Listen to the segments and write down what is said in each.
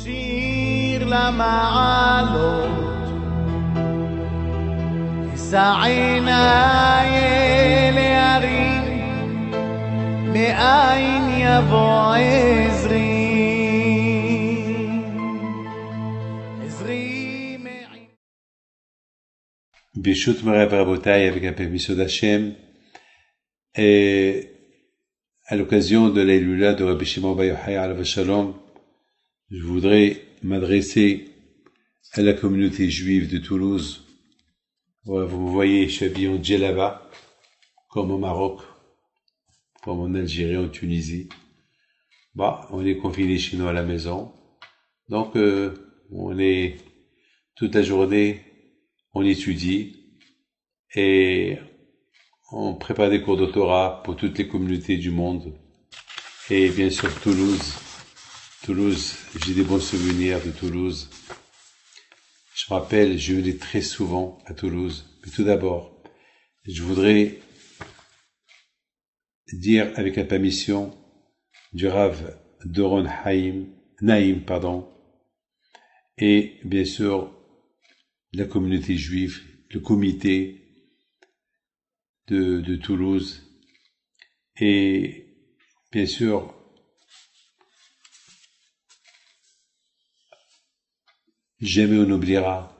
שיר למעלות, אשא עיניי אל ההרים, מאין יבוא עזרי. Bishut Moray Rabotai, avec la permission d'Hachem, et à l'occasion de l'Aïloula de Rabbi Shimon Bar Yochai alav shalom, je voudrais m'adresser à la communauté juive de Toulouse. Voilà, vous me voyez, je suis habillé en djellaba, comme au Maroc, comme en Algérie, en Tunisie. Bah, on est confinés chez nous à la maison. Donc, on est toute la journée, on étudie et on prépare des cours de Torah pour toutes les communautés du monde. Et bien sûr, Toulouse, j'ai des bons souvenirs de Toulouse. Je me rappelle, je venais très souvent à Toulouse. Mais tout d'abord, je voudrais dire avec la permission du Rav Doron Naïm, et bien sûr, la communauté juive, le comité de Toulouse, et bien sûr, jamais on n'oubliera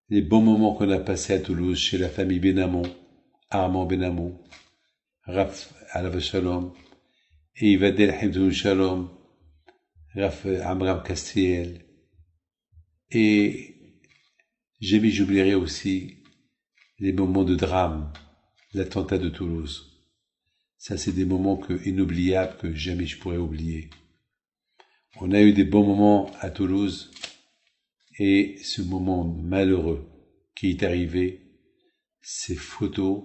les bons moments qu'on a passés à Toulouse chez la famille Benamon, Armand Benamon, Raf alav shalom, et Yvadel Himdou Shalom, Raf Amram Castiel, et jamais j'oublierai aussi les moments de drame, l'attentat de Toulouse. Ça, c'est des moments inoubliables que jamais je pourrais oublier. On a eu des bons moments à Toulouse, et ce moment malheureux qui est arrivé, ces photos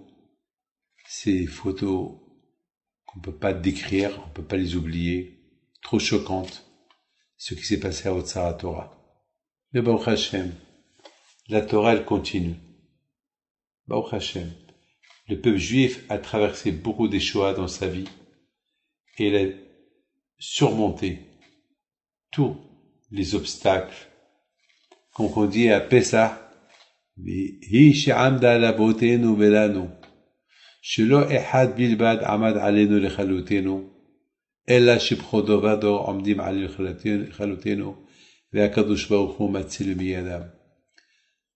qu'on peut pas décrire, on peut pas les oublier, trop choquantes, ce qui s'est passé à Otsara Torah. Mais Baruch Hashem, la Torah, elle continue. Baruch Hashem. Le peuple juif a traversé beaucoup d'échouas dans sa vie et il a surmonté tous les obstacles. Comme on dit à Pessah, Hi she'amda labotenu velanu, shelo ehad bilbad amad alenu lechalutenu, ella shebchodovado amdim alenu lechalutenu, ve'akadosh baruch hu matzilu miyadam.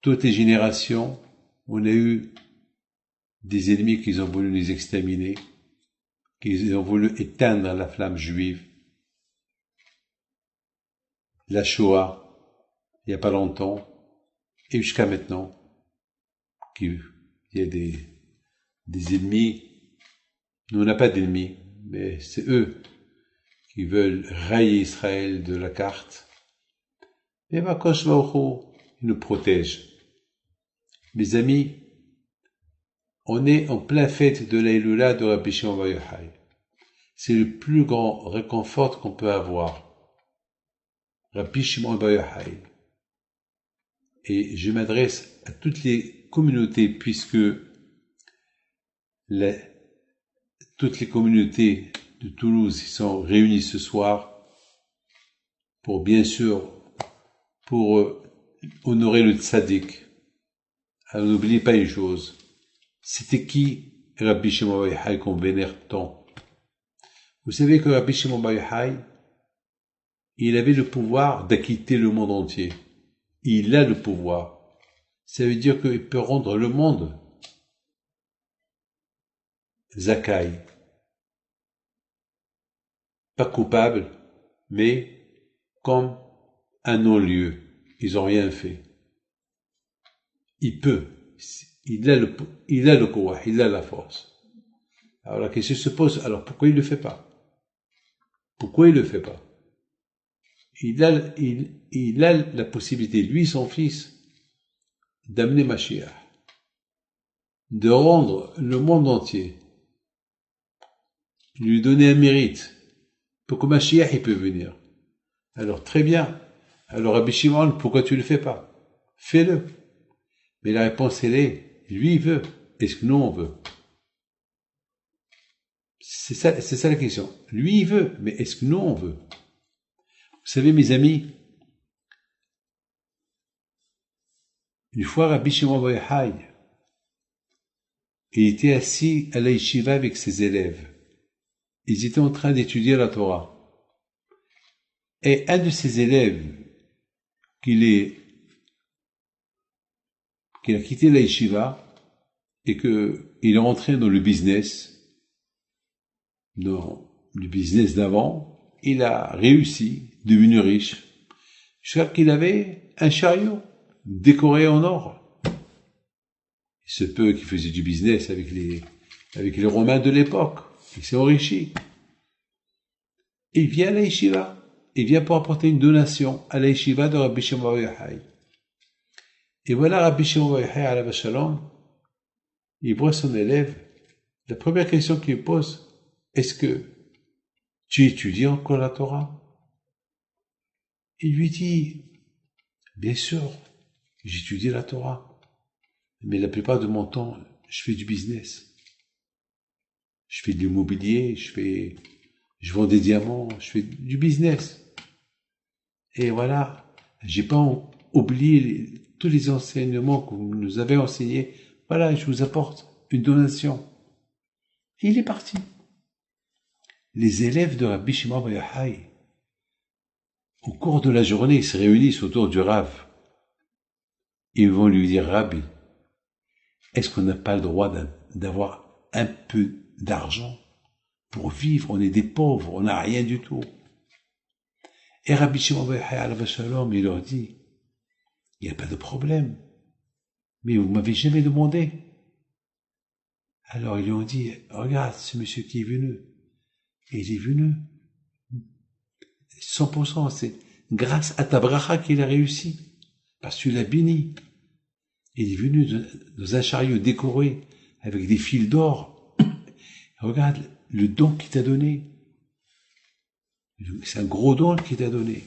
Toutes les générations, on a eu des ennemis qui ont voulu nous exterminer, qui ont voulu éteindre la flamme juive. La Shoah, il n'y a pas longtemps, et jusqu'à maintenant, il y a des ennemis. Nous, on n'a pas d'ennemis, mais c'est eux qui veulent rayer Israël de la carte. Et Bakosh Baruch Hu, il nous protège. Mes amis, on est en plein fête de l'Aïloula de Rabbi Shimon Bar Yochai. C'est le plus grand réconfort qu'on peut avoir. Rabbi Shimon Bar Yochai. Et je m'adresse à toutes les communautés, puisque toutes les communautés de Toulouse sont réunies ce soir pour, bien sûr, pour honorer le tzaddik. Alors n'oubliez pas une chose, c'était qui Rabbi Shimon Bar Yochai qu'on vénère tant? Vous savez que Rabbi Shimon Bar Yochai, il avait le pouvoir d'acquitter le monde entier. Il a le pouvoir. Ça veut dire qu'il peut rendre le monde Zakai. Pas coupable, mais comme un non-lieu. Ils n'ont rien fait. Il peut. Il a le pouvoir, il a la force. Alors la question se pose, alors pourquoi il le fait pas? Pourquoi il le fait pas? Il a la possibilité, lui, son fils, d'amener Mashiach, de rendre le monde entier, lui donner un mérite, pour que Mashiach, il peut venir. Alors, très bien. Alors, Rabbi Shimon, pourquoi tu le fais pas? Fais-le. Mais la réponse, elle est, lui, il veut. Est-ce que nous, on veut? C'est ça la question. Lui, il veut, mais est-ce que nous, on veut? Vous savez, mes amis, Une fois, Rabbi Shimon Bar Yochai, il était assis à la yeshiva avec ses élèves. Ils étaient en train d'étudier la Torah. Et un de ses élèves, qu'il a quitté la yeshiva, et il est rentré dans le business d'avant, il a réussi, devenu riche, jusqu'à qu'il avait un chariot décoré en or. Il se peut qu'il faisait du business avec les Romains de l'époque. Il s'est enrichi. Il vient à la yeshiva. Il vient pour apporter une donation à la yeshiva de Rabbi Shimon Bar Yochai. Et voilà Rabbi Shimon Bar Yochai alav shalom. Il voit son élève. La première question qu'il pose, est-ce que tu étudies encore la Torah? Il lui dit, bien sûr, j'étudie la Torah. Mais la plupart de mon temps, je fais du business. Je fais de l'immobilier, je vends des diamants, je fais du business. Et voilà, j'ai pas oublié tous les enseignements que vous nous avez enseignés. Voilà, je vous apporte une donation. Et il est parti. Les élèves de Rabbi Shimon Bar Yochai, au cours de la journée, ils se réunissent autour du Rav. Ils vont lui dire, Rabbi, est-ce qu'on n'a pas le droit d'avoir un peu d'argent pour vivre? On est des pauvres, on n'a rien du tout. Et Rabbi Shimon Bar Yochai alav shalom, il leur dit, il n'y a pas de problème, mais vous m'avez jamais demandé. Alors ils lui ont dit, regarde ce monsieur qui est venu. Et il est venu 100%, c'est grâce à ta bracha qu'il a réussi, parce que tu l'as béni. Il est venu dans un chariot décoré avec des fils d'or. Regarde le don qu'il t'a donné. C'est un gros don qu'il t'a donné.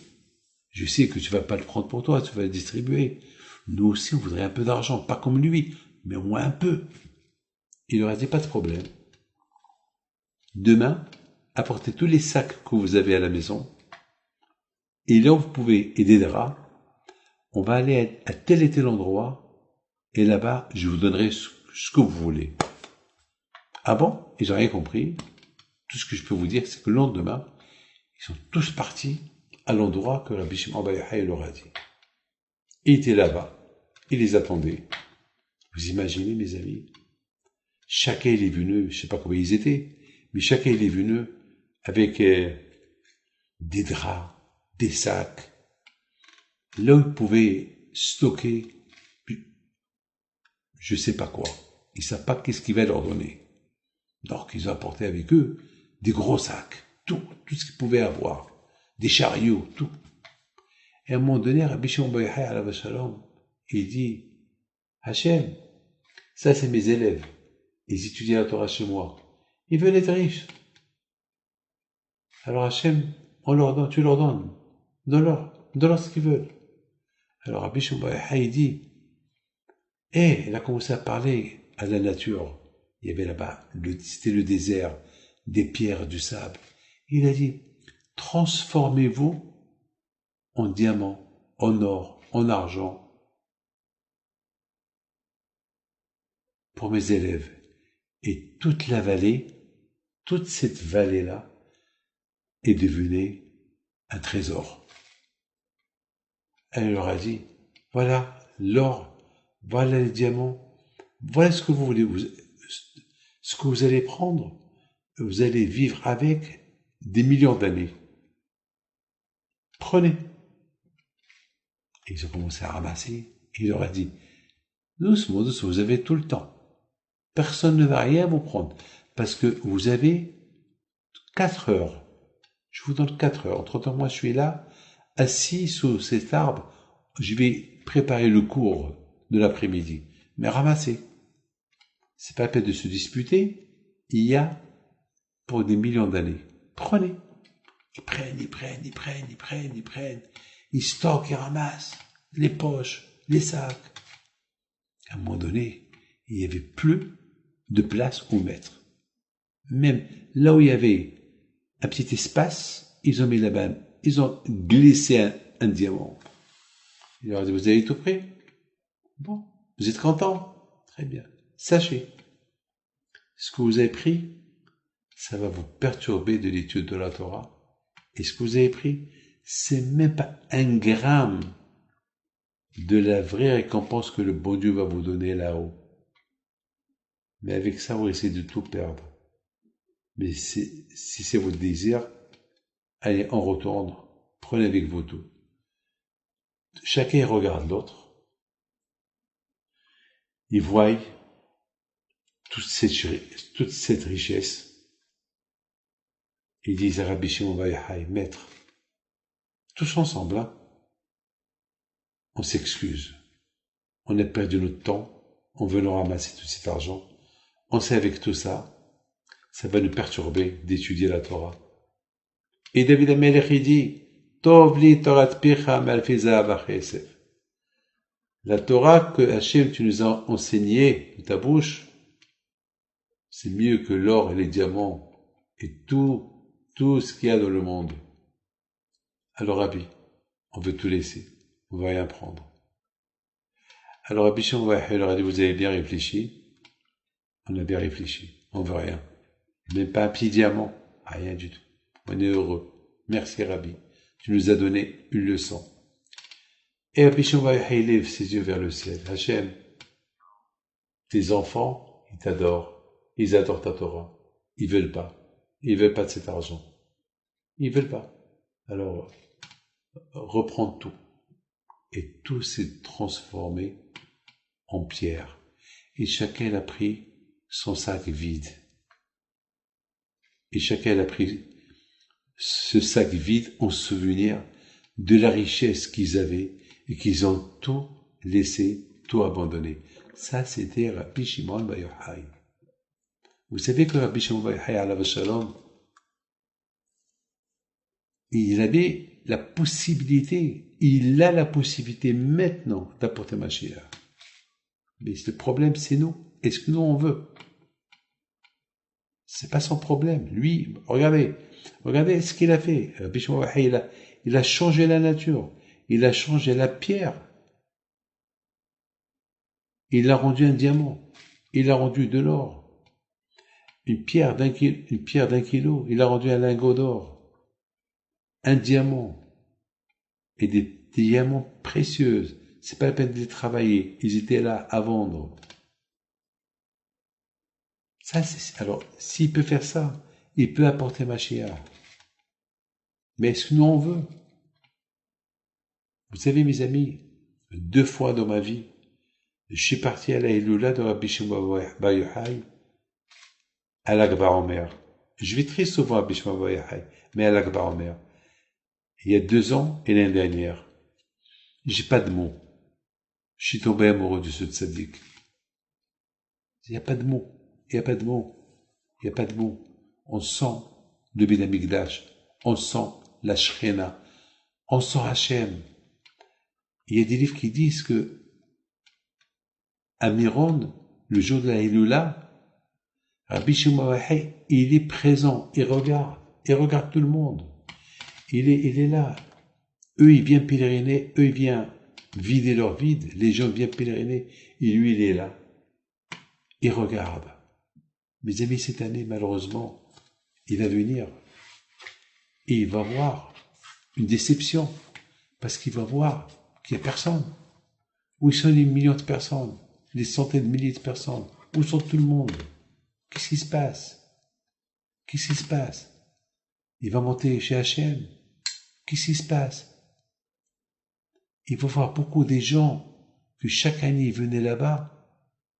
Je sais que tu vas pas le prendre pour toi, tu vas le distribuer. Nous aussi, on voudrait un peu d'argent, pas comme lui, mais au moins un peu. Il leur a dit, pas de problème. Demain, apportez tous les sacs que vous avez à la maison. Et là où vous pouvez aider des draps, on va aller à tel et tel endroit, et là-bas, je vous donnerai ce que vous voulez. Ah bon? Ils n'ont rien compris. Tout ce que je peux vous dire, c'est que le lendemain, ils sont tous partis à l'endroit que Rabbi Shimon Bar Yochai leur a dit. Il était là-bas. Il les attendait. Vous imaginez, mes amis? Chacun il est venu, je sais pas combien ils étaient, mais chacun il est venu avec des draps, des sacs. Là où ils pouvaient stocker, je sais pas quoi. Ils savent pas qu'est-ce qu'il va leur donner. Donc ils ont apporté avec eux des gros sacs, tout ce qu'ils pouvaient avoir, des chariots, tout. Et à un moment donné, Rabbi Shimon Bar Yochai alav shalom, il dit, Hachem, ça c'est mes élèves. Ils étudient la Torah chez moi. Ils veulent être riches. Alors Hachem, tu leur donnes. Donne-leur ce qu'ils veulent. Alors Rabbi Shimon Bar Yochai dit, il a commencé à parler à la nature. Il y avait là-bas, c'était le désert, des pierres, du sable. Il a dit, transformez-vous en diamants, en or, en argent, pour mes élèves. Et toute la vallée, toute cette vallée-là, est devenue un trésor. Elle leur a dit, voilà l'or, voilà les diamants, voilà ce que vous voulez, ce que vous allez prendre, vous allez vivre avec des millions d'années. Prenez. Et ils ont commencé à ramasser. Il leur a dit, doucement, vous avez tout le temps. Personne ne va rien vous prendre. Parce que vous avez 4 heures. Je vous donne 4 heures. Entre-temps, moi, je suis là, assis sous cet arbre. Je vais préparer le cours de l'après-midi. Mais ramassez. C'est pas la peine de se disputer. Il y a pour des millions d'années. Prenez. Ils prennent. Ils stockent, ils ramassent. Les poches, les sacs. À un moment donné, il n'y avait plus de place où mettre. Même là où il y avait un petit espace, ils ont mis là-bas, ils ont glissé un diamant. Il leur a dit, vous avez tout pris? Bon, vous êtes content? Très bien. Sachez, ce que vous avez pris, ça va vous perturber de l'étude de la Torah. Et ce que vous avez pris, c'est même pas 1 gramme de la vraie récompense que le bon Dieu va vous donner là-haut. Mais avec ça, vous risquez de tout perdre. Mais si c'est votre désir, allez, on retourne, prenez avec vous tout. Chacun regarde l'autre. Il voit toute cette richesse. Ils disent à Rabbi Shimon Bar Yochai, maître, tous ensemble, hein, on s'excuse. On a perdu notre temps, on veut nous ramasser tout cet argent. On sait avec tout ça, ça va nous perturber d'étudier la Torah. Et David HaMelech, il dit, Tov li Torat picha malfi zahav chesef. La Torah que Hachem, tu nous as enseignée de ta bouche, c'est mieux que l'or et les diamants et tout ce qu'il y a dans le monde. Alors Rabbi, on veut tout laisser, on va rien prendre. Alors Rabbi Shimon Bar Yochai leur a dit, vous avez bien réfléchi? On a bien réfléchi, on veut rien. Même pas un petit diamant, rien du tout. On est heureux. Merci Rabbi, tu nous as donné une leçon. Et Rabbi Shimon Bar Yochai lève ses yeux vers le ciel. Hachem, tes enfants, ils t'adorent. Ils adorent ta Torah. Ils veulent pas de cet argent. Ils veulent pas. Alors, reprends tout. Et tout s'est transformé en pierre. Et chacun a pris son sac vide. Et chacun a pris ce sac vide en souvenir de la richesse qu'ils avaient et qu'ils ont tout laissé, tout abandonné. Ça, c'était Rabbi Shimon Bar Yochai. Vous savez que Rabbi Shimon Bar Yochai, alav shalom, il avait la possibilité, il a la possibilité maintenant d'apporter Mashiach. Mais le problème, c'est nous. Est-ce que nous, on veut? C'est pas son problème. Lui, regardez ce qu'il a fait. Rabbi Shimon Bar Yochai, il a changé la nature. Il a changé la pierre. Il l'a rendu un diamant. Il l'a rendu de l'or. Une pierre d'un kilo, il a rendu un lingot d'or. Un diamant. Et des diamants précieux. C'est pas la peine de les travailler. Ils étaient là à vendre. Alors, s'il peut faire ça, il peut apporter Mashiach. Mais est-ce que nous on veut? Vous savez, mes amis, 2 fois dans ma vie, je suis parti à la Hiloula de Rabbi Shimon Bar Yochai, à l'Akbar Omer. Je vais très souvent à Rabbi Shimon Bar Yochai, mais à l'Akbar Omer. Il y a 2 ans et l'année dernière. J'ai pas de mots. Je suis tombé amoureux de ce tzaddik. Il n'y a pas de mots. Il n'y a pas de mots. Il n'y a pas de mots. On sent le Beth Amikdash. On sent la Shekhinah. On sent Hachem. Il y a des livres qui disent que à Miron, le jour de la Hiloula, Rabbi Shimon Bar Yochai, il est présent. Il regarde tout le monde. Il est là. Eux, ils viennent pèleriner. Eux, ils viennent vider leur vide. Les gens viennent pèleriner. Et lui, il est là. Il regarde. Mes amis, cette année, malheureusement, il va venir. Et il va voir une déception. Parce qu'il va voir qu'il n'y a personne. Où sont les millions de personnes? Les centaines de milliers de personnes? Où sont tout le monde? Qu'est-ce qui se passe? Qu'est-ce qui se passe? Il va monter chez Hachem. Qu'est-ce qui se passe? Il va voir beaucoup des gens que chaque année ils venaient là-bas,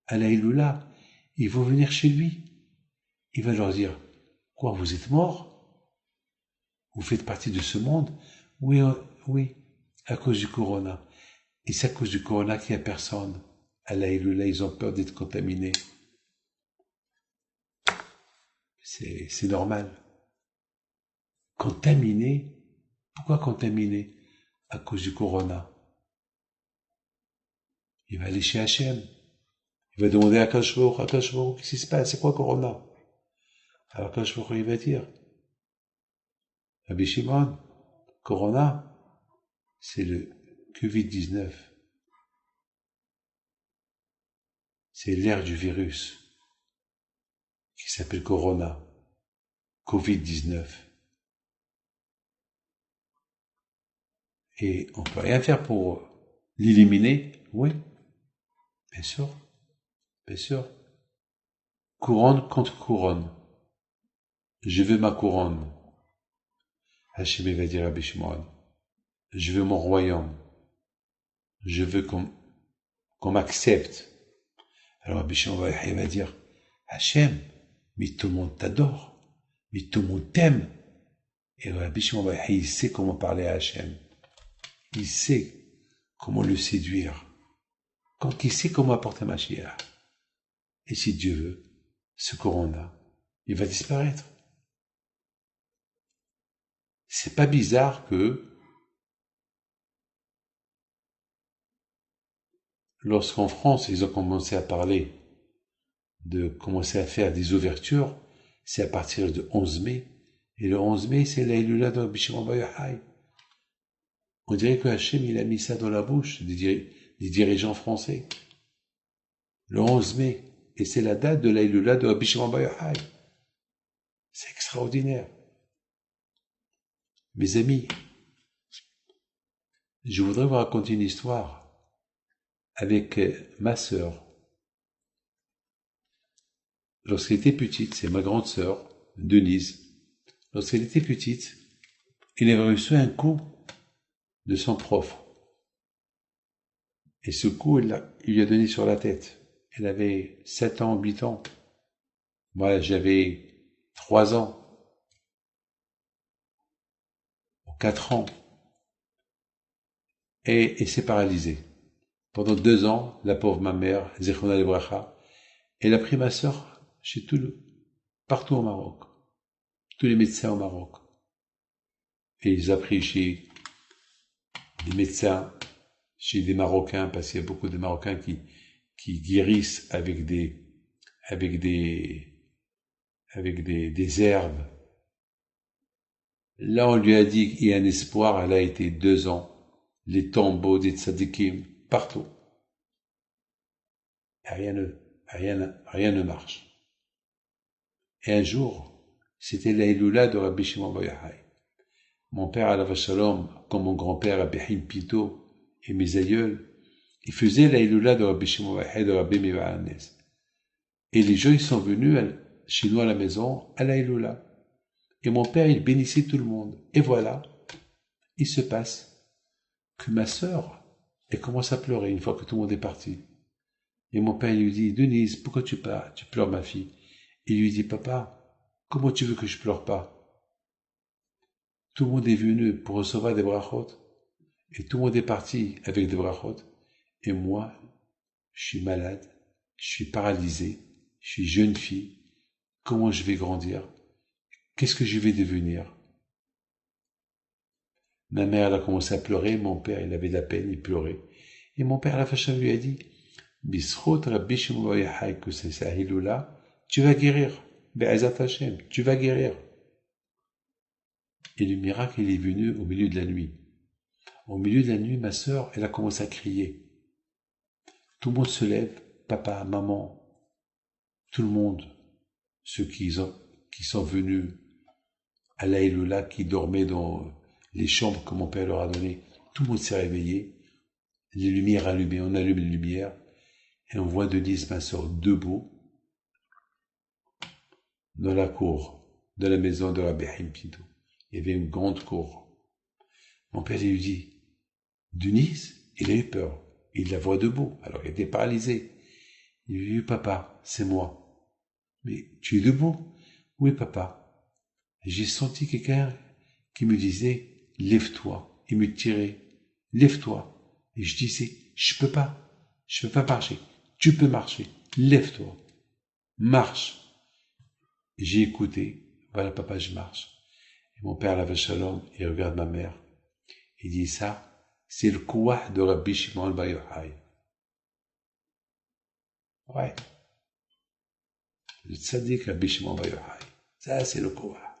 à la Hiloula, ils vont venir chez lui. Il va leur dire, quoi, vous êtes morts? Vous faites partie de ce monde? Oui, oui, à cause du corona. Et c'est à cause du corona qu'il n'y a personne. À la Hiloula, ils ont peur d'être contaminés. C'est normal. Contaminé? Pourquoi contaminé? À cause du corona. Il va aller chez Hachem. Il va demander à Akadosh Baruch Hu, qu'est-ce qui se passe? C'est quoi corona? Alors Akadosh Baruch Hu, il va dire, Rabbi Shimon, corona, c'est le Covid-19. c'est l'ère du virus qui s'appelle Corona, Covid-19. Et on peut rien faire pour l'éliminer, oui, bien sûr, bien sûr. Couronne contre couronne. Je veux ma couronne. Hachem va dire à Rabbi Shimon, je veux mon royaume. Je veux qu'on m'accepte. Alors Rabbi Shimon va dire, Hachem, mais tout le monde t'adore, mais tout le monde t'aime. Et Rabbi Shimon il sait comment parler à Hachem. Il sait comment le séduire. Quand il sait comment apporter Mashiach. Et si Dieu veut, ce corona, il va disparaître. C'est pas bizarre que lorsqu'en France, ils ont commencé à parler de commencer à faire des ouvertures, c'est à partir du 11 mai. Et le 11 mai, c'est l'Aïloula de Rabbi Shimon Bar Yochai. On dirait que Hachem, il a mis ça dans la bouche des dirigeants français. Le 11 mai. Et c'est la date de l'Aïloula de Rabbi Shimon Bar Yochai. C'est extraordinaire. Mes amis, je voudrais vous raconter une histoire avec ma sœur. Lorsqu'elle était petite, c'est ma grande sœur, Denise. Lorsqu'elle était petite, il avait reçu un coup de son prof. Et ce coup, il lui a donné sur la tête. Elle avait 7 ans, 8 ans. Moi, j'avais 3 ans. 4 ans. Et s'est paralysée. Pendant 2 ans, la pauvre ma mère, Zechona Lebracha, elle a pris ma sœur chez partout au Maroc. Tous les médecins au Maroc. Et ils ont pris chez des médecins, chez des Marocains, parce qu'il y a beaucoup de Marocains qui guérissent avec des herbes. Là, on lui a dit qu'il y a un espoir, elle a été 2 ans. Les tombeaux des tzadikim, partout. Rien ne marche. Et un jour, c'était l'Aïloula de Rabbi Shimon Bar Yochai. Mon père, alav shalom, comme mon grand-père, Rabbi Haïm Pinto, et mes aïeuls, ils faisaient l'Aïloula de Rabbi Shimon Bar Yochai, de Rabbi Meir Hanès. Et les gens, ils sont venus chez nous à la maison, à l'Aïloula. Et mon père, il bénissait tout le monde. Et voilà, il se passe que ma sœur, elle commence à pleurer une fois que tout le monde est parti. Et mon père lui dit, Denise, pourquoi tu pleures ma fille? Il lui dit, papa, comment tu veux que je pleure pas? Tout le monde est venu pour recevoir des brachot, et tout le monde est parti avec des brachot, et moi, je suis malade, je suis paralysé, je suis jeune fille, comment je vais grandir? Qu'est-ce que je vais devenir? Ma mère, elle a commencé à pleurer, mon père, il avait de la peine, il pleurait. Et mon père, la Hachem lui a dit, Bisrot Rabbi Shimon Bar Yochai, que c'est ça, Hiloula, tu vas guérir. Be'ezat Hashem, tu vas guérir. Et le miracle, il est venu au milieu de la nuit. Au milieu de la nuit, ma sœur, elle a commencé à crier. Tout le monde se lève, papa, maman, tout le monde, ceux qui sont venus à la Hiloula, qui dormaient dans les chambres que mon père leur a données, tout le monde s'est réveillé, les lumières allumées, on allume les lumières, et on voit Denise, ma sœur, debout, dans la cour de la maison de Rabbi Haïm Pinto. Il y avait une grande cour. Mon père lui dit, Denise, il a eu peur, il la voit debout, alors il était paralysé. Il lui dit, papa, c'est moi. Mais tu es debout? Oui, papa. J'ai senti quelqu'un qui me disait, lève-toi. Il me tirait, lève-toi. Et je disais, je peux pas marcher. Tu peux marcher, lève-toi, marche. J'ai écouté, voilà papa, je marche. Et mon père, alav shalom, il regarde ma mère. Il dit ça, c'est le kouah de Rabbi Shimon Bar Yochai. Ouais. Le tzaddik Rabbi Shimon Bar Yochai. Ça, c'est le kouah.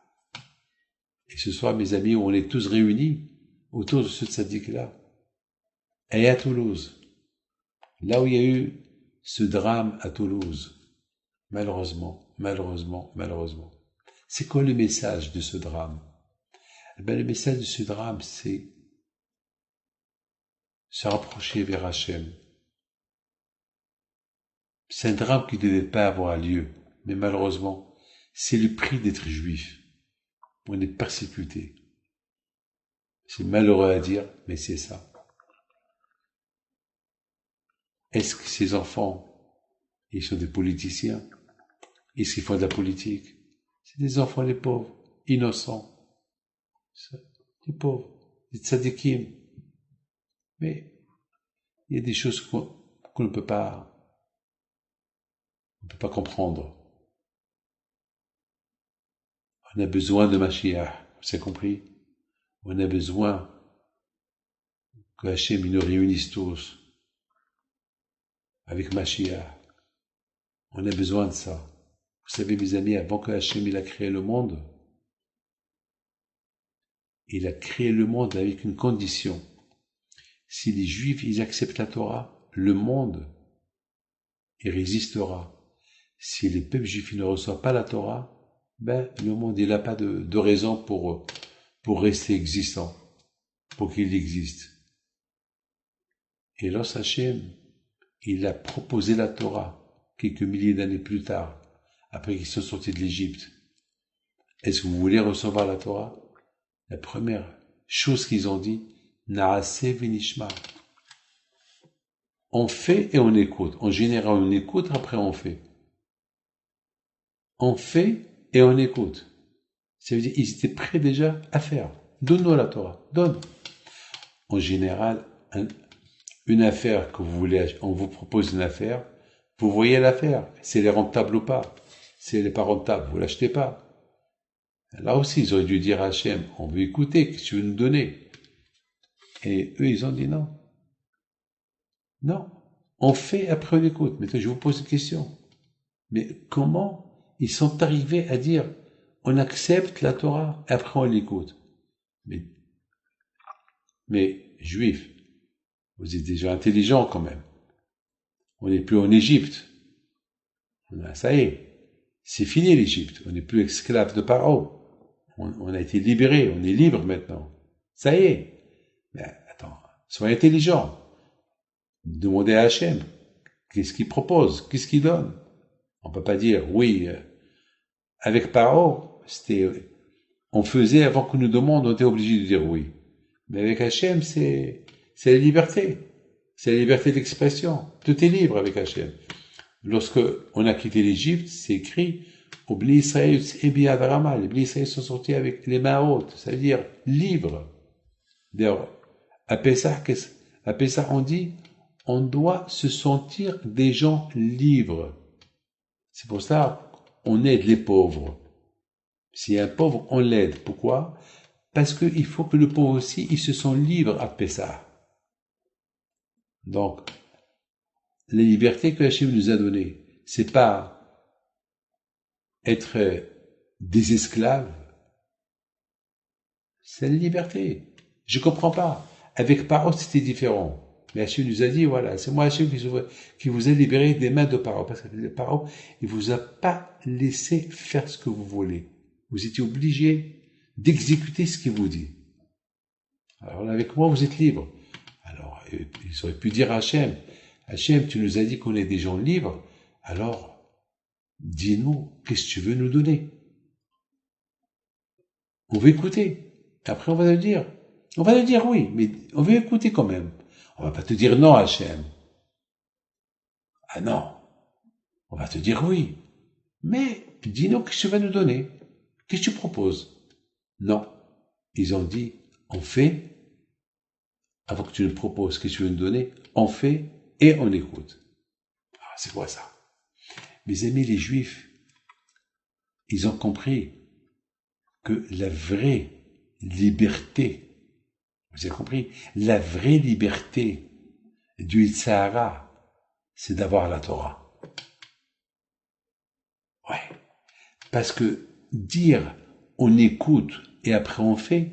Et ce soir, mes amis, on est tous réunis autour de ce tzaddik-là. Et à Toulouse, là où il y a eu ce drame à Toulouse. Malheureusement. C'est quoi le message de ce drame? Le message de ce drame, c'est se rapprocher vers Hachem. C'est un drame qui ne devait pas avoir lieu, mais malheureusement, c'est le prix d'être juif. On est persécuté. C'est malheureux à dire, mais c'est ça. Est-ce que ces enfants, ils sont des politiciens? Est-ce qu'ils font de la politique? C'est des enfants, les pauvres, innocents. Les pauvres, des tzadikim. Mais il y a des choses qu'on ne peut pas comprendre. On a besoin de Mashiach, vous avez compris? On a besoin que Hachem nous réunisse tous avec Mashiach. On a besoin de ça. Vous savez, mes amis, avant que Hachem il a créé le monde, il a créé le monde avec une condition. Si les Juifs ils acceptent la Torah, le monde il résistera. Si les peuples juifs ne reçoivent pas la Torah, le monde il n'a pas de raison pour rester existant, pour qu'il existe. Et lorsque Hachem il a proposé la Torah quelques milliers d'années plus tard, après qu'ils sont sortis de l'Égypte, est-ce que vous voulez recevoir la Torah? La première chose qu'ils ont dit, Naaseh v'nishma. On fait et on écoute. En général, on écoute, après on fait. On fait et on écoute. Ça veut dire qu'ils étaient prêts déjà à faire. Donne-nous la Torah. Donne. En général, une affaire que vous voulez, on vous propose une affaire, vous voyez l'affaire. Si elle est rentable ou pas. Si elle n'est pas rentable, vous l'achetez pas. Là aussi, ils auraient dû dire à Hachem, on veut écouter, qu'est-ce que tu veux nous donner? Et eux, ils ont dit non. Non. On fait après on écoute. Maintenant, je vous pose une question. Mais comment ils sont arrivés à dire, on accepte la Torah, et après on l'écoute? Mais, juifs, vous êtes déjà intelligents quand même. On n'est plus en Égypte. Ça y est. C'est fini l'Égypte. On n'est plus esclave de Paro. On a été libérés. On est libre maintenant. Ça y est. Mais attends. Soyez intelligents. Demandez à Hachem. Qu'est-ce qu'il propose? Qu'est-ce qu'il donne? On peut pas dire, oui, avec Paro, on faisait avant qu'on nous demande, on était obligé de dire oui. Mais avec Hachem, c'est la liberté. C'est la liberté d'expression. Tout est libre avec Hachem. Lorsque on a quitté l'Égypte, c'est écrit, au Bnei Israël et Biad Rama, les Bnei Israël sont sortis avec les mains hautes, c'est-à-dire libres. D'ailleurs, à Pessah, on dit, on doit se sentir des gens libres. C'est pour ça qu'on aide les pauvres. S'il y a un pauvre, on l'aide. Pourquoi? Parce qu'il faut que le pauvre aussi, il se sent libre à Pessah. Donc, la liberté que Hachem nous a donnée, c'est pas être des esclaves. C'est la liberté. Je comprends pas. Avec Paro, c'était différent. Mais Hachem nous a dit, voilà, c'est moi Hachem qui vous a libéré des mains de Paro. Parce que Paro, il vous a pas laissé faire ce que vous voulez. Vous étiez obligé d'exécuter ce qu'il vous dit. Alors là, avec moi, vous êtes libre. Alors, ils auraient pu dire à Hachem, Hachem, tu nous as dit qu'on est des gens libres, alors, dis-nous, qu'est-ce que tu veux nous donner? On veut écouter. Après, on va le dire. On va le dire oui, mais on veut écouter quand même. On va pas te dire non, Hachem. Ah non. On va te dire oui. Mais, dis-nous, qu'est-ce que tu vas nous donner? Qu'est-ce que tu proposes? Non. Ils ont dit, on fait, avant que tu nous proposes qu'est-ce que tu veux nous donner, on fait et on écoute. Ah, c'est quoi ça? Mes amis, les Juifs, ils ont compris que la vraie liberté, vous avez compris, la vraie liberté du Yitzhara, c'est d'avoir la Torah. Ouais. Parce que dire on écoute et après on fait,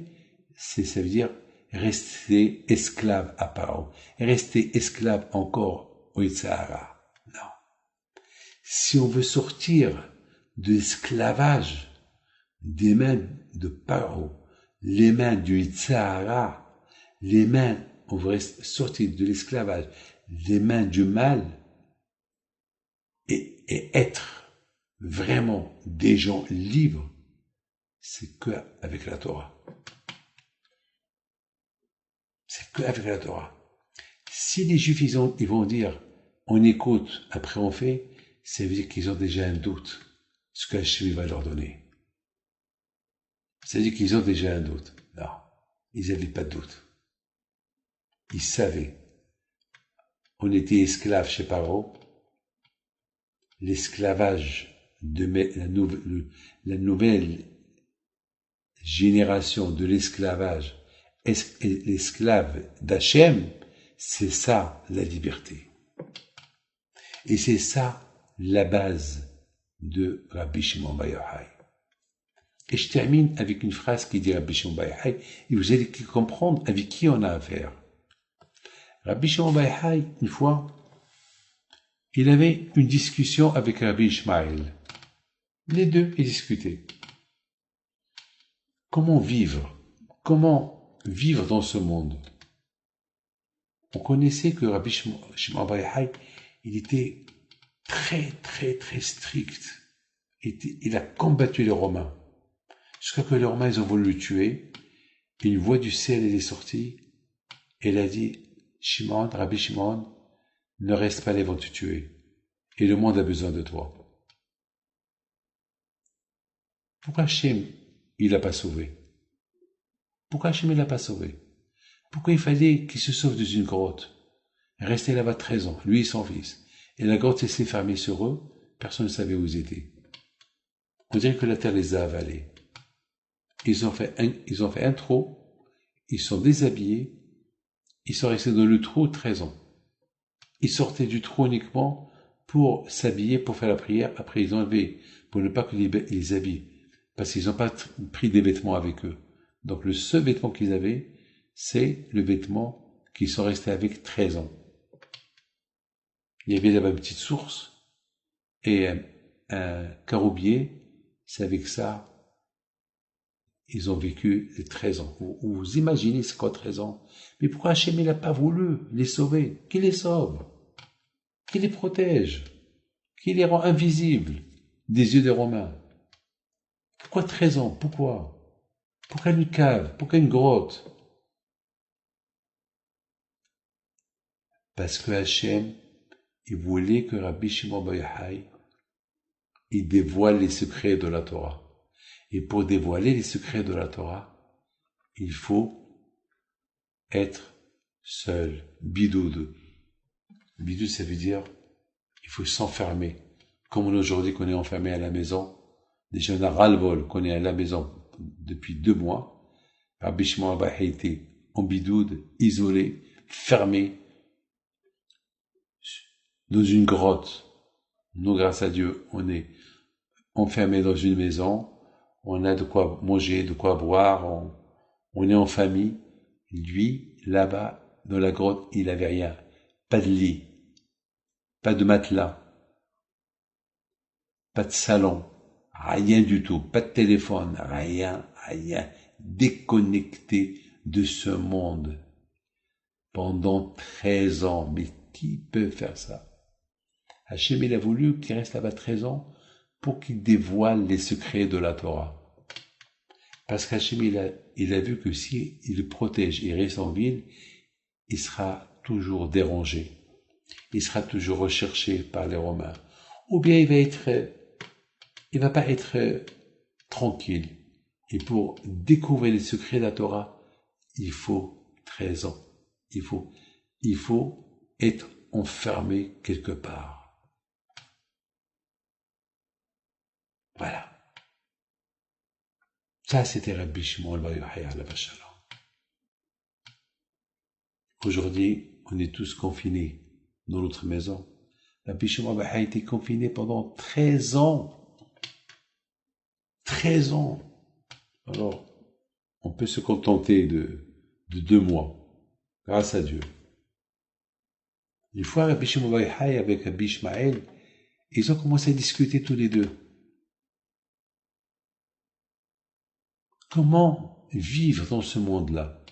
ça veut dire rester esclave à Paro, rester esclave encore au Yitzhara. Non. Si on veut sortir de l'esclavage des mains de Paro, les mains du Yitzhara, on veut sortir de l'esclavage, les mains du mal, et être vraiment des gens libres, c'est que avec la Torah. C'est que avec la Torah. Si les Juifs, ils vont dire, on écoute, après on fait, ça veut dire qu'ils ont déjà un doute, ce qu'Hachem va leur donner. Ça veut dire qu'ils ont déjà un doute. Non, ils n'avaient pas de doute. Ils savaient. On était esclaves chez Paro. L'esclavage de la nouvelle génération de l'esclavage, l'esclave d'Hachem, c'est ça la liberté. Et c'est ça la base de Rabbi Shimon Bar Yochai. Et je termine avec une phrase qui dit Rabbi Shimon Bar Yochai, et vous allez comprendre avec qui on a affaire. Rabbi Shimon Bar Yochai, une fois, il avait une discussion avec Rabbi Ishmael. Les deux, ils discutaient. Comment vivre dans ce monde? On connaissait que Rabbi Shimon Bar Yochai, il était très, très, très strict. Il a combattu les Romains. Jusqu'à que les Romains, ils ont voulu le tuer. Une voix du ciel, elle est sortie. Elle a dit, Shimon, Rabbi Shimon, ne reste pas là, ils vont te tuer. Et le monde a besoin de toi. Pourquoi Hachem, il l'a pas sauvé? Pourquoi Hachem, il l'a pas sauvé? Pourquoi il fallait qu'il se sauve dans une grotte? Resté là-bas 13 ans, lui et son fils. Et la grotte s'est fermée sur eux, personne ne savait où ils étaient. On dirait que la terre les a avalés. Ils ont fait un trou, ils sont déshabillés, ils sont restés dans le trou 13 ans. Ils sortaient du trou uniquement pour s'habiller, pour faire la prière. Après, ils ont enlevé, pour ne pas que les habillent, parce qu'ils n'ont pas pris des vêtements avec eux. Donc, le seul vêtement qu'ils avaient, c'est le vêtement qu'ils sont restés avec 13 ans. Il y avait là-bas une petite source et un caroubier. C'est avec ça, ils ont vécu les 13 ans. Vous imaginez c'est quoi 13 ans? Mais pourquoi Hachem n'a pas voulu les sauver? Qui les sauve? Qui les protège? Qui les rend invisibles des yeux des Romains? Pourquoi 13 ans? Pourquoi? Pourquoi une cave? Pourquoi une grotte? Parce que Hachem, il voulait que Rabbi Shimon Bar Yochai, il dévoile les secrets de la Torah. Et pour dévoiler les secrets de la Torah, il faut être seul, bidoud. Bidoud, ça veut dire, il faut s'enfermer. Comme on aujourd'hui qu'on est enfermé à la maison, déjà on a ras-le-bol qu'on est à la maison depuis 2 mois. Rabbi Shimon Bar Yochai était en bidoud, isolé, fermé, dans une grotte. Nous, grâce à Dieu, on est enfermé dans une maison, on a de quoi manger, de quoi boire, on est en famille. Lui, là-bas, dans la grotte, il avait rien. Pas de lit, pas de matelas, pas de salon, rien du tout, pas de téléphone, rien, déconnecté de ce monde. Pendant 13 ans, mais qui peut faire ça? Hachem, il a voulu qu'il reste là-bas 13 ans pour qu'il dévoile les secrets de la Torah. Parce qu'Hachem, il a vu que si il le protège et reste en ville, il sera toujours dérangé. Il sera toujours recherché par les Romains. Ou bien il va pas être tranquille. Et pour découvrir les secrets de la Torah, il faut 13 ans. Il faut être enfermé quelque part. Voilà. Ça, c'était Rabbi Shimon Bar Yochai alav shalom. Aujourd'hui, on est tous confinés dans notre maison. Rabbi Shimon Bar Yochai a été confiné pendant 13 ans. 13 ans. Alors, on peut se contenter de 2 mois. Grâce à Dieu. Une fois, Rabbi Shimon Bar Yochai avec Rabbi Ishmael, Ils ont commencé à discuter tous les deux. Comment vivre dans ce monde-là?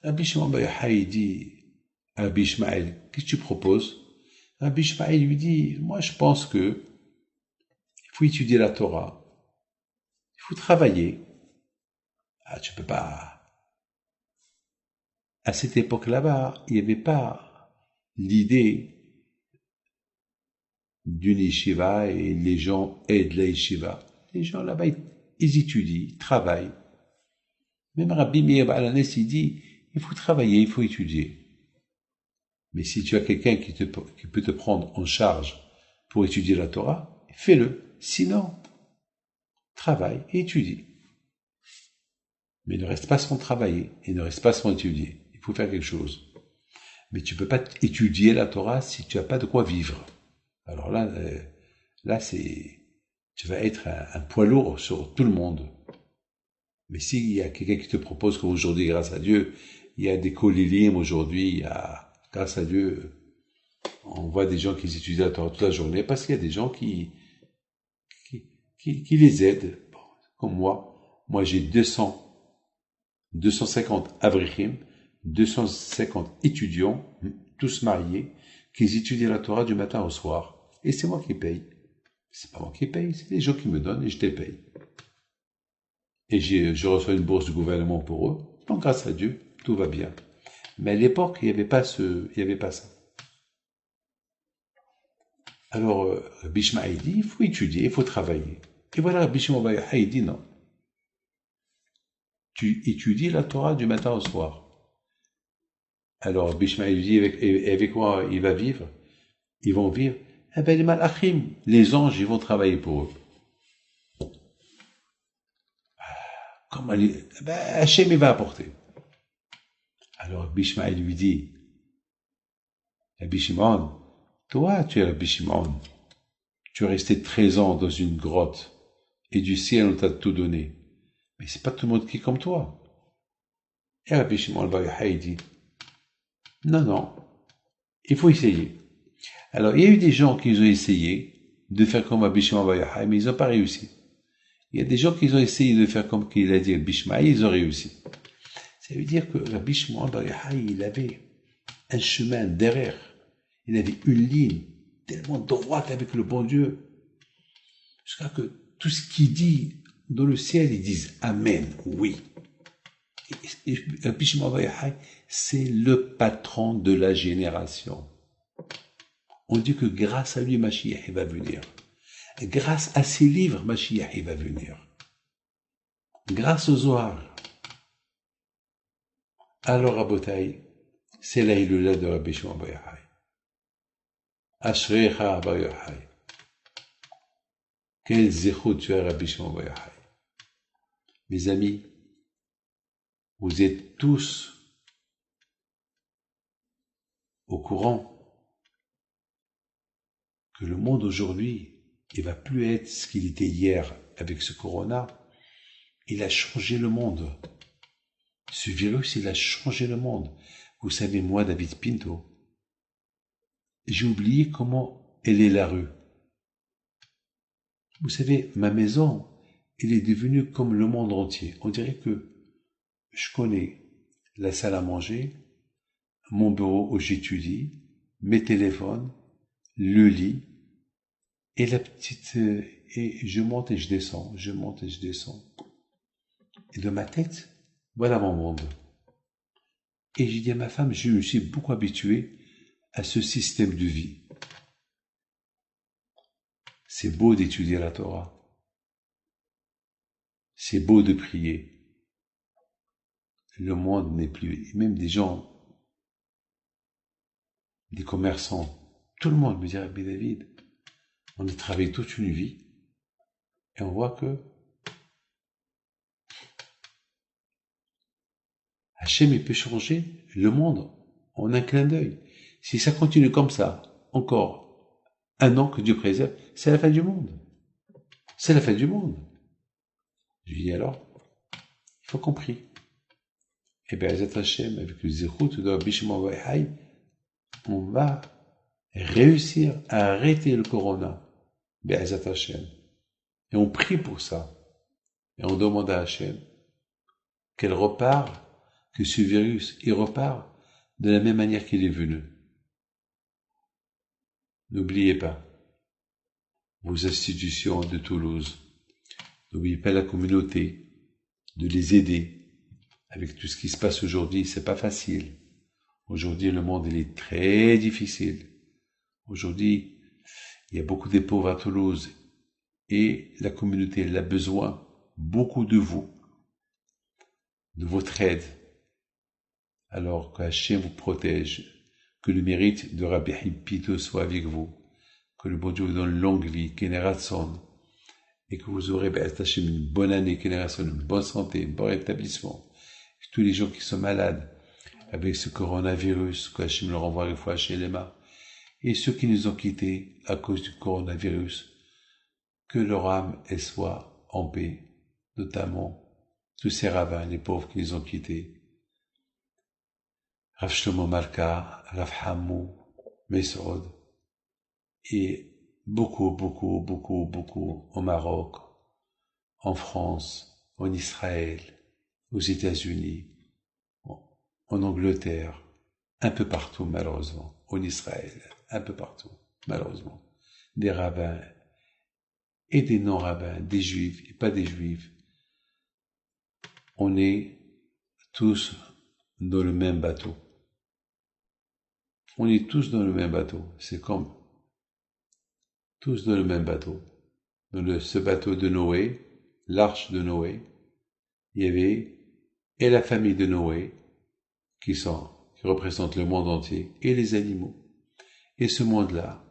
Rabbi Shimon Bar Yochai dit à Rabbi Ishmael, qu'est-ce que tu proposes? Rabbi Ishmael lui dit, moi je pense que il faut étudier la Torah, il faut travailler. Ah, tu peux pas. À cette époque là-bas, il n'y avait pas l'idée d'une yeshiva et les gens aident la yeshiva. Les gens là-bas, ils étudient, ils travaillent. Même Rabbi Meir Baal HaNes, il dit, il faut travailler, il faut étudier. Mais si tu as quelqu'un qui peut te prendre en charge pour étudier la Torah, fais-le. Sinon, travaille et étudie. Mais ne reste pas sans travailler et ne reste pas sans étudier. Il faut faire quelque chose. Mais tu peux pas étudier la Torah si tu n'as pas de quoi vivre. Alors là tu vas être un poids lourd sur tout le monde. Mais s'il y a quelqu'un qui te propose qu'aujourd'hui, grâce à Dieu, il y a des kolilim aujourd'hui, grâce à Dieu, on voit des gens qui étudient la Torah toute la journée parce qu'il y a des gens qui les aident. Bon, comme moi. Moi, j'ai 250 avrichim, 250 étudiants, tous mariés, qui étudient la Torah du matin au soir. Et c'est moi qui paye. C'est pas moi qui paye, c'est les gens qui me donnent et je les paye. Et je reçois une bourse du gouvernement pour eux. Donc, grâce à Dieu, tout va bien. Mais à l'époque, il n'y avait pas ça. Alors, Rabbi Ishmael dit, il faut étudier, il faut travailler. Et voilà, Rabbi Shimon Bar Yochai dit non. Tu étudies la Torah du matin au soir. Alors, Rabbi Ishmael dit, avec quoi il va vivre? Ils vont vivre. Eh ben, les malachim, les anges, ils vont travailler pour eux. Comment Hachem, il va apporter. Alors, Rabbi Ishmael lui dit, Rabbi Shimon, toi, tu es Rabbi Shimon. Tu es resté 13 ans dans une grotte et du ciel, on t'a tout donné. Mais c'est pas tout le monde qui est comme toi. Et Rabbi Shimon Bar Yochai dit, non, il faut essayer. Alors, il y a eu des gens qui ont essayé de faire comme Rabbi Shimon Bar Yochai, mais ils n'ont pas réussi. Il y a des gens qui ont essayé de faire comme qu'il a dit Rabbi Ishmael, ils ont réussi. Ça veut dire que Rabbi Shimon Bar Yochai, il avait un chemin derrière. Il avait une ligne tellement droite avec le bon Dieu. Jusqu'à que tout ce qu'il dit dans le ciel, ils disent Amen, oui. Et Rabbi Shimon Bar Yochai, c'est le patron de la génération. On dit que grâce à lui, Mashiach va venir. Grâce à ses livres, Mashiach va venir. Grâce au Zohar. Alors, Rabotai, c'est la Hilula de Rabbi Shimon Bar Yochai. Ashrecha Bar Yochai. Quel zéchut tu as, Rabbi Shimon Bar Yochai. Mes amis, vous êtes tous au courant que le monde aujourd'hui, il va plus être ce qu'il était hier avec ce corona. Il a changé le monde. Ce virus, il a changé le monde. Vous savez, moi, David Pinto, j'ai oublié comment elle est la rue. Vous savez, ma maison, elle est devenue comme le monde entier. On dirait que je connais la salle à manger, mon bureau où j'étudie, mes téléphones, le lit, et la petite, et je monte et je descends, je monte et je descends. Et de ma tête, voilà mon monde. Et j'ai dit à ma femme, je me suis beaucoup habitué à ce système de vie. C'est beau d'étudier la Torah. C'est beau de prier. Le monde n'est plus, même des gens, des commerçants, tout le monde me dit, Rabbi David, on a travaillé toute une vie et on voit que Hachem il peut changer le monde en un clin d'œil. Si ça continue comme ça, encore un an que Dieu préserve, c'est la fin du monde. C'est la fin du monde. Je lui dis alors, il faut qu'on prie. Et bien, Hazrat Hachem, avec le zéchout de Rabbi Shimon Bar Yochai, on va réussir à arrêter le corona, Be'ezat Hashem. Et on prie pour ça. Et on demande à Hashem qu'elle repart, que ce virus, il repart de la même manière qu'il est venu. N'oubliez pas vos institutions de Toulouse. N'oubliez pas la communauté, de les aider. Avec tout ce qui se passe aujourd'hui, c'est pas facile. Aujourd'hui, le monde, il est très difficile. Aujourd'hui, il y a beaucoup de pauvres à Toulouse. Et la communauté, elle a besoin beaucoup de vous, de votre aide. Alors que Hachem vous protège, que le mérite de Rabbi Pito soit avec vous, que le bon Dieu vous donne longue vie, Keneratson, et que vous aurez Hachem une bonne année, Keneratson, une bonne santé, un bon rétablissement. Et tous les gens qui sont malades avec ce coronavirus, que Hachem leur envoie une fois chez Lema, et ceux qui nous ont quittés à cause du coronavirus, que leur âme elle soit en paix, notamment tous ces rabbins, les pauvres qui nous ont quittés. Rav Shlomo Malka, Rav Hamou, Mesoud, et beaucoup au Maroc, en France, en Israël, aux États-Unis, en Angleterre, un peu partout malheureusement, en Israël, un peu partout, malheureusement, des rabbins et des non-rabbins, des juifs et pas des juifs. On est tous dans le même bateau. On est tous dans le même bateau. C'est comme tous dans le même bateau. Dans ce bateau de Noé, l'arche de Noé, il y avait et la famille de Noé, qui représente le monde entier, et les animaux. Et ce monde-là,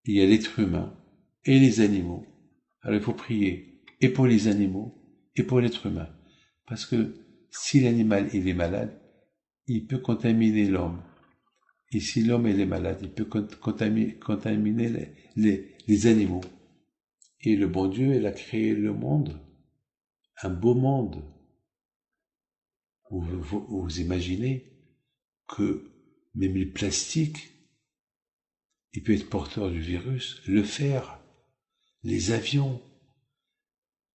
il y a l'être humain et les animaux. Alors il faut prier et pour les animaux et pour l'être humain. Parce que si l'animal il est malade, il peut contaminer l'homme. Et si l'homme il est malade, il peut contaminer les animaux. Et le bon Dieu, il a créé le monde, un beau monde. Vous imaginez que même le plastique, il peut être porteur du virus, le fer, les avions,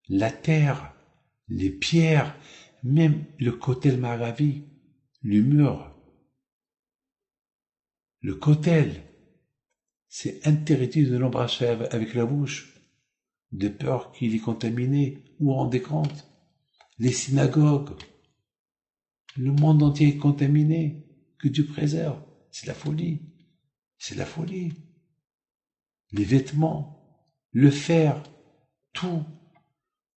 la terre, les pierres, même le kotel maravi, le mur, le kotel, c'est interdit de l'embrasser avec la bouche, de peur qu'il est contaminé, ou rendez compte, les synagogues, le monde entier est contaminé, que Dieu préserve, c'est la folie, c'est la folie. Les vêtements, le fer, tout.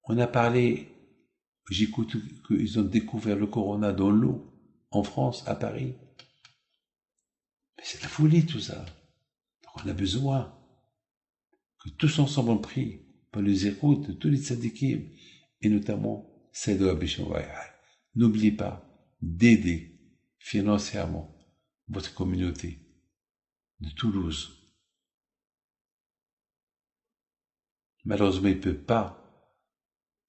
On a parlé, j'écoute qu'ils ont découvert le corona dans l'eau, en France, à Paris. Mais c'est la folie tout ça. Donc on a besoin que tous ensemble on prie par les écoutes de tous les tzadikim, et notamment celle de Rabbi Shimon Bar Yochai. N'oubliez pas d'aider financièrement votre communauté de Toulouse. Malheureusement, il ne peut pas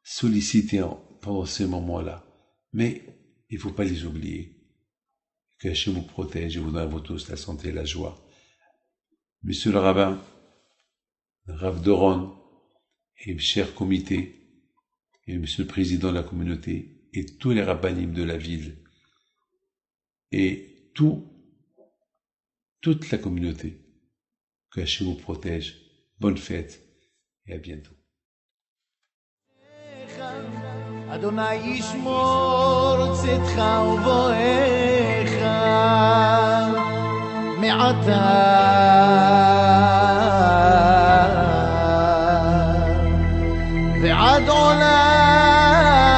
solliciter pendant ces moments-là, mais il ne faut pas les oublier. Que Hachem vous protège et vous donne à vous tous la santé et la joie. Monsieur le rabbin, Rav Doron, et le cher comité, et monsieur le président de la communauté, et tous les rabbinim de la ville, et toute la communauté, que Hachem vous protège. Bonne fête et à bientôt. אדוני ישמור צאתך ובואך מעתה ועד עולם